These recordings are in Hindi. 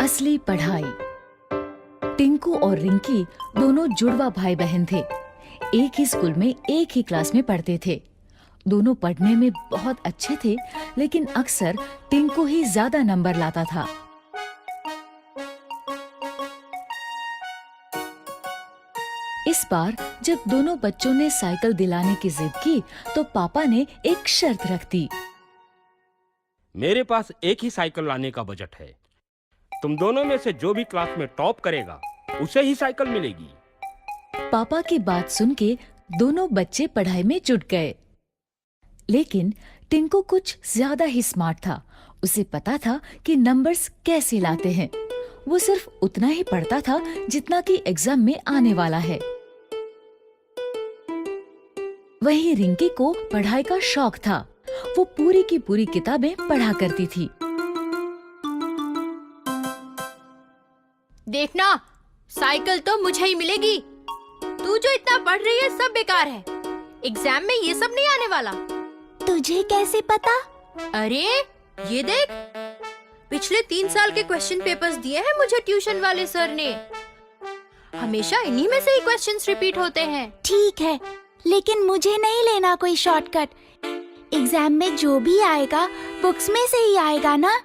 असली पढ़ाई। टिंकू और रिंकी दोनों जुड़वा भाई बहन थे। एक ही स्कूल में एक ही क्लास में पढ़ते थे। दोनों पढ़ने में बहुत अच्छे थे, लेकिन अक्सर टिंकू ही ज्यादा नंबर लाता था। इस बार जब दोनों बच्चों ने साइकिल दिलाने की जिद की, तो पापा ने एक शर्त रख दी। मेरे पास एक ही साइकिल लाने का बजट है। तुम दोनों में से जो भी क्लास में टॉप करेगा उसे ही साइकिल मिलेगी। पापा की बात सुन के दोनों बच्चे पढ़ाई में जुट गए। लेकिन टिंकू कुछ ज्यादा ही स्मार्ट था। उसे पता था कि नंबर्स कैसे लाते हैं। वो सिर्फ उतना ही पढ़ता था जितना कि एग्जाम में आने वाला है। वहीं रिंकी को पढ़ाई का शौक था। वो पूरी की पूरी किताबें पढ़ा करती थी। देखना, साइकिल तो मुझे ही मिलेगी। तू जो इतना पढ़ रही है सब बेकार है। एग्जाम में ये सब नहीं आने वाला। तुझे कैसे पता? अरे ये देख, पिछले 3 साल के क्वेश्चन पेपर्स दिए हैं मुझे ट्यूशन वाले सर ने। हमेशा इन्हीं में से ही क्वेश्चंस रिपीट होते हैं। ठीक है, लेकिन मुझे नहीं लेना कोई शॉर्टकट। एग्जाम में जो भी आएगा बुक्स में से ही आएगा ना।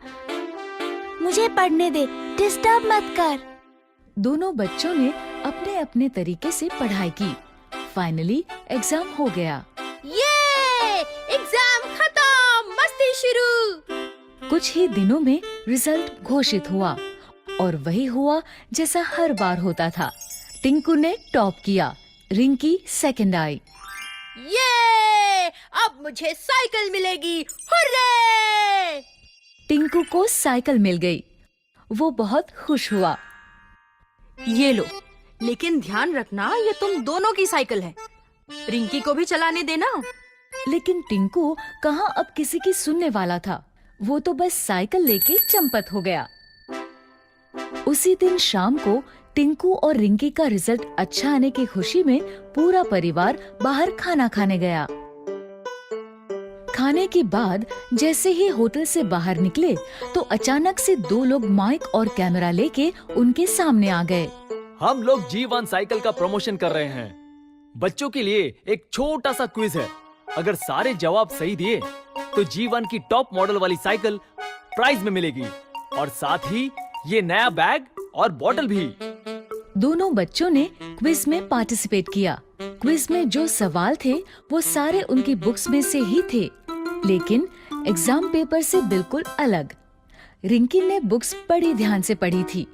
मुझे पढ़ने दे, डिस्टर्ब मत कर। दोनों बच्चों ने अपने अपने तरीके से पढ़ाई की। फाइनली एग्जाम हो गया। ये एग्जाम खत्म, मस्ती शुरू। कुछ ही दिनों में रिजल्ट घोषित हुआ और वही हुआ जैसा हर बार होता था। टिंकू ने टॉप किया, रिंकी सेकंड आई। ये अब मुझे साइकिल मिलेगी, हुर्रे! टिंकू को साइकिल मिल गई। वो बहुत खुश हुआ। ये लो, लेकिन ध्यान रखना ये तुम दोनों की साइकिल है। रिंकी को भी चलाने देना। लेकिन टिंकू कहाँ अब किसी की सुनने वाला था। वो तो बस साइकिल लेके चंपत हो गया। उसी दिन शाम को टिंकू और रिंकी का रिजल्ट अच्छा आने की खुशी में पूरा परिवार बाहर खाना खाने गया। खाने के बाद जैसे ही होटल से बाहर निकले तो अचानक से 2 लोग माइक और कैमरा लेके उनके सामने आ गए। हम लोग G1 साइकिल का प्रमोशन कर रहे हैं। बच्चों के लिए एक छोटा सा क्विज है। अगर सारे जवाब सही दिए तो G1 की टॉप मॉडल वाली साइकिल प्राइज में मिलेगी और साथ ही ये नया बैग और बॉटल भी। दोनों बच्चों ने क्विज में पार्टिसिपेट किया। क्विज में जो सवाल थे वो सारे उनकी बुक्स में से ही थे, लेकिन एग्जाम पेपर से बिल्कुल अलग। रिंकी ने बुक्स बड़ी ध्यान से पढ़ी थी,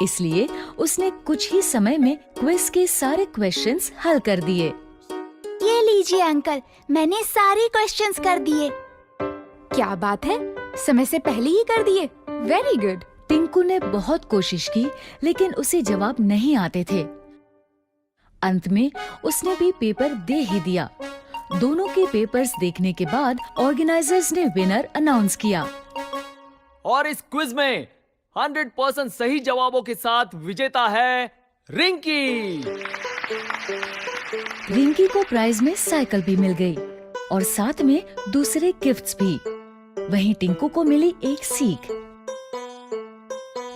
इसलिए उसने कुछ ही समय में क्विज के सारे क्वेश्चंस हल कर दिए। ये लीजिए अंकल, मैंने सारे क्वेश्चंस कर दिए। क्या बात है, समय से पहले ही कर दिए। Very good. टिंकू ने बहुत कोशिश की, लेकिन उसे जवाब नहीं आते थे। अंत में उसने भी पेपर दे ही दिया। दोनों के पेपर्स देखने के बाद ऑर्गेनाइजर्स ने विनर अनाउंस किया। और इस क्विज में 100% सही जवाबों के साथ विजेता है रिंकी। रिंकी को प्राइज में साइकिल भी मिल गई और साथ में दूसरे गिफ्ट्स भी। वहीं टिंकू को मिली एक सीख।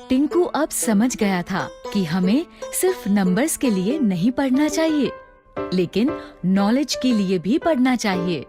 टिंकू अब समझ गया था कि हमें सिर्फ नंबर्स के लिए नहीं पढ़ना चाहिए, लेकिन नॉलेज के लिए भी पढ़ना चाहिए।